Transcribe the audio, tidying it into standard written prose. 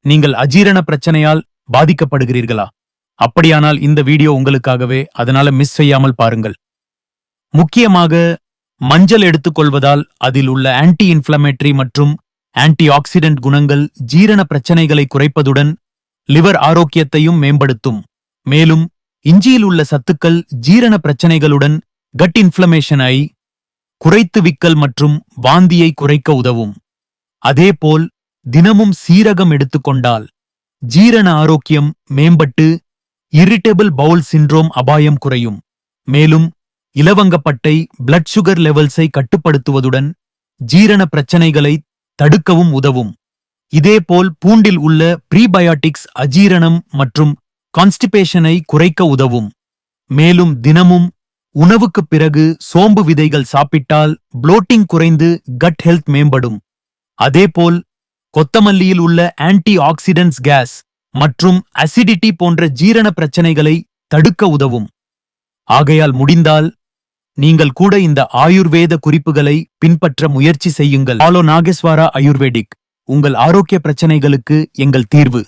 நீங்கள் அஜீரண பிரச்சனையால் பாதிக்கப்படுகிறீர்களா? அப்படியானால் இந்த வீடியோ உங்களுக்காகவே, அதனால மிஸ் செய்யாமல் பாருங்கள். முக்கியமாக மஞ்சள் எடுத்துக்கொள்வதால் அதில் உள்ள ஆன்டி இன்ஃப்ளமேட்டரி மற்றும் ஆன்டி ஆக்சிடென்ட் குணங்கள் ஜீரண பிரச்சனைகளை குறைப்பதுடன் லிவர் ஆரோக்கியத்தையும் மேம்படுத்தும். மேலும் இஞ்சியில் உள்ள சத்துக்கள் ஜீரண பிரச்சனைகளுடன் கட் இன்ஃப்ளமேஷனை குறைத்து விக்கல் மற்றும் வாந்தியை குறைக்க உதவும். அதேபோல் தினமும் சீரகம் எடுத்துக்கொண்டால் ஜீரண ஆரோக்கியம் மேம்பட்டு இரிட்டபிள் பவுல் சிண்ட்ரோம் அபாயம் குறையும். மேலும் இலவங்கப்பட்டை பிளட் சுகர் லெவல்ஸை கட்டுப்படுத்துவதுடன் ஜீரண பிரச்சனைகளை தடுக்கவும் உதவும். இதேபோல் பூண்டில் உள்ள ப்ரீபயாட்டிக்ஸ் அஜீரணம் மற்றும் கான்ஸ்டிபேஷனை குறைக்க உதவும். மேலும் தினமும் உணவுக்குப் பிறகு சோம்பு விதைகள் சாப்பிட்டால் புளோட்டிங் குறைந்து கட் ஹெல்த் மேம்படும். அதேபோல் கொத்தமல்லியில் உள்ள ஆன்டி ஆக்சிடென்ட்ஸ் கேஸ் மற்றும் அசிடிட்டி போன்ற ஜீரண பிரச்சனைகளை தடுக்க உதவும். ஆகையால் முடிந்தால் நீங்கள் கூட இந்த ஆயுர்வேத குறிப்புகளை பின்பற்ற முயற்சி செய்யுங்கள். Follow Nageswara ayurvedic. உங்கள் ஆரோக்கிய பிரச்சனைகளுக்கு எங்கள் தீர்வு.